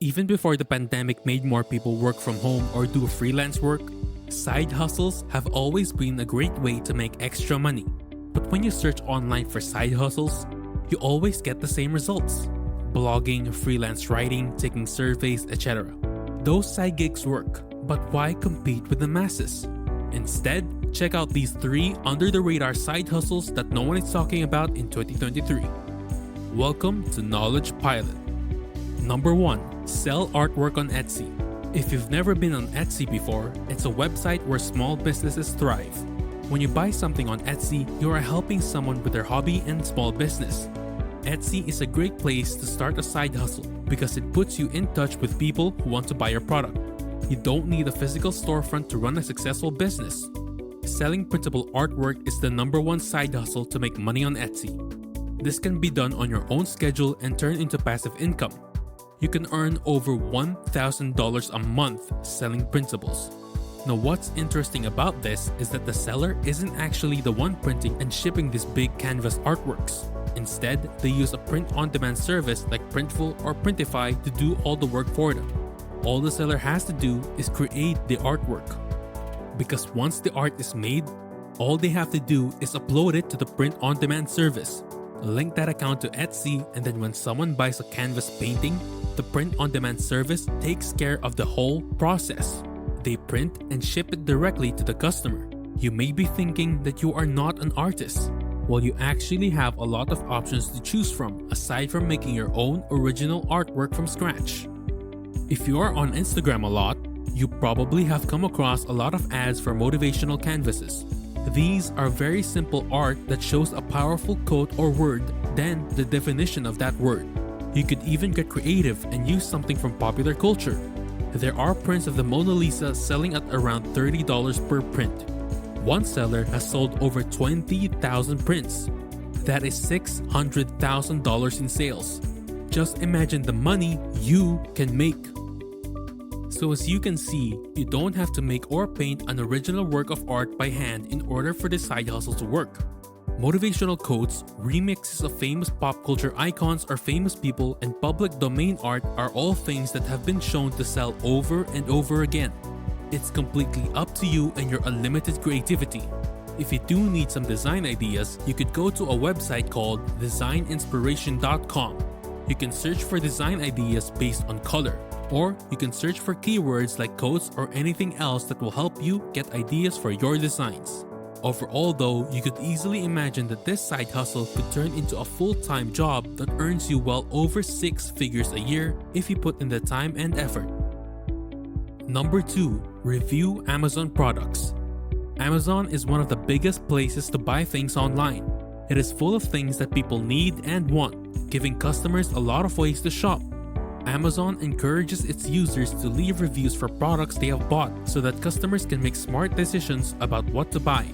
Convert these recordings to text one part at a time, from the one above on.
Even before the pandemic made more people work from home or do freelance work, side hustles have always been a great way to make extra money. But when you search online for side hustles, you always get the same results. Blogging, freelance writing, taking surveys, etc. Those side gigs work, but why compete with the masses? Instead, check out these 3 under-the-radar side hustles that no one is talking about in 2023. Welcome to Knowledge Pilot. Number 1. Sell artwork on Etsy. If you've never been on Etsy before, it's a website where small businesses thrive. When you buy something on Etsy, you are helping someone with their hobby and small business. Etsy is a great place to start a side hustle because it puts you in touch with people who want to buy your product. You don't need a physical storefront to run a successful business. Selling printable artwork is the number 1 side hustle to make money on Etsy. This can be done on your own schedule and turn into passive income. You can earn over $1,000 a month selling printables. Now, what's interesting about this is that the seller isn't actually the one printing and shipping these big canvas artworks. Instead, they use a print-on-demand service like Printful or Printify to do all the work for them. All the seller has to do is create the artwork. Because once the art is made, all they have to do is upload it to the print-on-demand service. Link that account to Etsy, and then when someone buys a canvas painting, the print-on-demand service takes care of the whole process. They print and ship it directly to the customer. You may be thinking that you are not an artist. Well, you actually have a lot of options to choose from aside from making your own original artwork from scratch. If you are on Instagram a lot, you probably have come across a lot of ads for motivational canvases. These are very simple art that shows a powerful quote or word, then the definition of that word. You could even get creative and use something from popular culture. There are prints of the Mona Lisa selling at around $30 per print. One seller has sold over 20,000 prints. That is $600,000 in sales. Just imagine the money you can make. So as you can see, you don't have to make or paint an original work of art by hand in order for the side hustle to work. Motivational quotes, remixes of famous pop culture icons or famous people, and public domain art are all things that have been shown to sell over and over again. It's completely up to you and your unlimited creativity. If you do need some design ideas, you could go to a website called designinspiration.com. You can search for design ideas based on color, or you can search for keywords like quotes or anything else that will help you get ideas for your designs. Overall though, you could easily imagine that this side hustle could turn into a full-time job that earns you well over 6 figures a year if you put in the time and effort. Number 2. Review Amazon products. Amazon is one of the biggest places to buy things online. It is full of things that people need and want, giving customers a lot of ways to shop. Amazon encourages its users to leave reviews for products they have bought so that customers can make smart decisions about what to buy.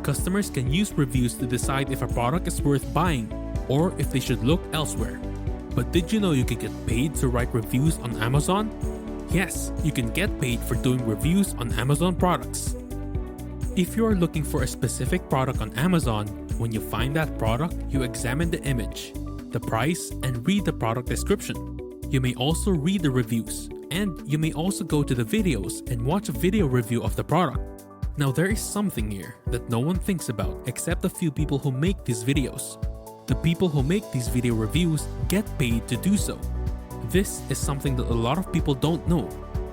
Customers can use reviews to decide if a product is worth buying or if they should look elsewhere. But did you know you can get paid to write reviews on Amazon? Yes, you can get paid for doing reviews on Amazon products. If you are looking for a specific product on Amazon, when you find that product, you examine the image, the price, and read the product description. You may also read the reviews, and you may also go to the videos and watch a video review of the product. Now there is something here that no one thinks about except a few people who make these videos. The people who make these video reviews get paid to do so. This is something that a lot of people don't know.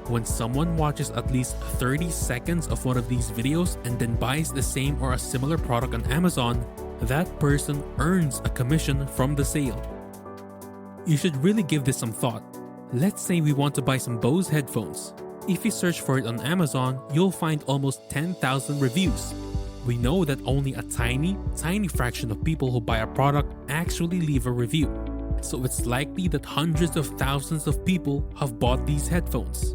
When someone watches at least 30 seconds of one of these videos and then buys the same or a similar product on Amazon, that person earns a commission from the sale. You should really give this some thought. Let's say we want to buy some Bose headphones. If you search for it on Amazon, you'll find almost 10,000 reviews. We know that only a tiny fraction of people who buy a product actually leave a review. So it's likely that hundreds of thousands of people have bought these headphones.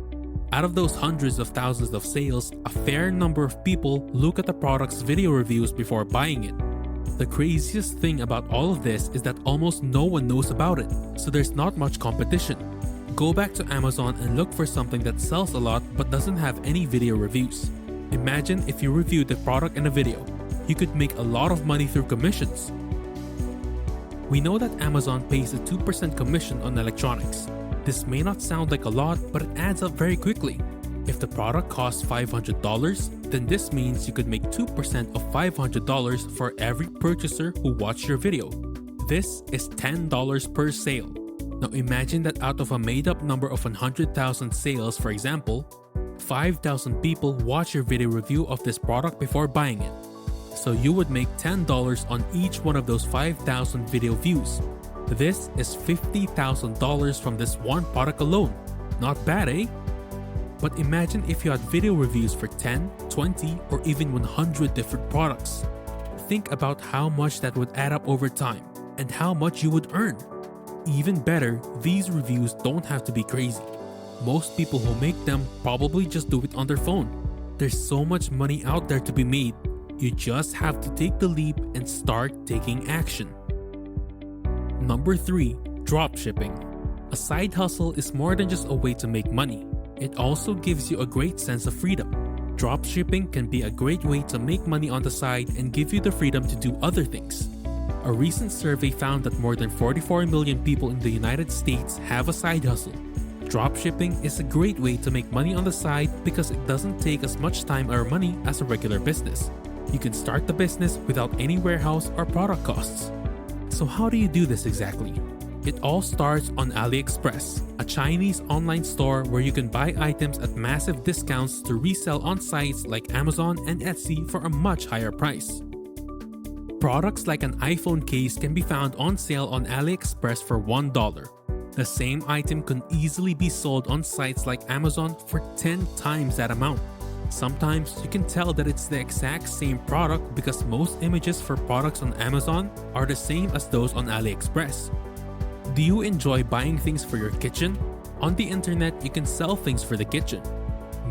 Out of those hundreds of thousands of sales, a fair number of people look at the product's video reviews before buying it. The craziest thing about all of this is that almost no one knows about it, so there's not much competition. Go back to Amazon and look for something that sells a lot but doesn't have any video reviews. Imagine if you reviewed the product in a video. You could make a lot of money through commissions. We know that Amazon pays a 2% commission on electronics. This may not sound like a lot, but it adds up very quickly. If the product costs $500, then this means you could make 2% of $500 for every purchaser who watched your video. This is $10 per sale. Now imagine that out of a made-up number of 100,000 sales, for example, 5,000 people watch your video review of this product before buying it. So you would make $10 on each one of those 5,000 video views. This is $50,000 from this one product alone. Not bad, eh? But imagine if you had video reviews for 10, 20, or even 100 different products. Think about how much that would add up over time and how much you would earn. Even better, these reviews don't have to be crazy. Most people who make them probably just do it on their phone. There's so much money out there to be made. You just have to take the leap and start taking action. Number 3. Dropshipping. A side hustle is more than just a way to make money. It also gives you a great sense of freedom. Dropshipping can be a great way to make money on the side and give you the freedom to do other things. A recent survey found that more than 44 million people in the United States have a side hustle. Dropshipping is a great way to make money on the side because it doesn't take as much time or money as a regular business. You can start the business without any warehouse or product costs. So how do you do this exactly? It all starts on AliExpress, a Chinese online store where you can buy items at massive discounts to resell on sites like Amazon and Etsy for a much higher price. Products like an iPhone case can be found on sale on AliExpress for $1. The same item can easily be sold on sites like Amazon for 10 times that amount. Sometimes you can tell that it's the exact same product because most images for products on Amazon are the same as those on AliExpress. Do you enjoy buying things for your kitchen? On the internet, you can sell things for the kitchen.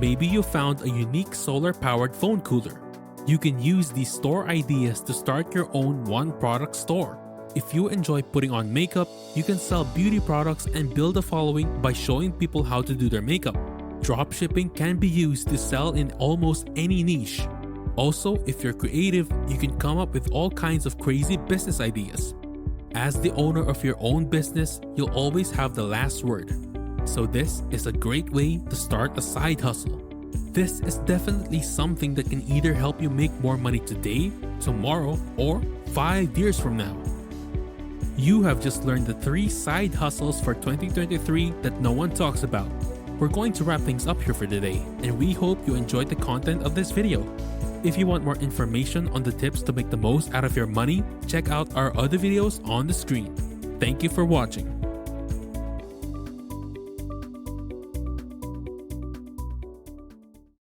Maybe you found a unique solar-powered phone cooler. You can use these store ideas to start your own one-product store. If you enjoy putting on makeup, you can sell beauty products and build a following by showing people how to do their makeup. Dropshipping can be used to sell in almost any niche. Also, if you're creative, you can come up with all kinds of crazy business ideas. As the owner of your own business, you'll always have the last word. So this is a great way to start a side hustle. This is definitely something that can either help you make more money today, tomorrow, or 5 years from now. You have just learned the 3 side hustles for 2023 that no one talks about. We're going to wrap things up here for today, and we hope you enjoyed the content of this video. If you want more information on the tips to make the most out of your money, check out our other videos on the screen. Thank you for watching.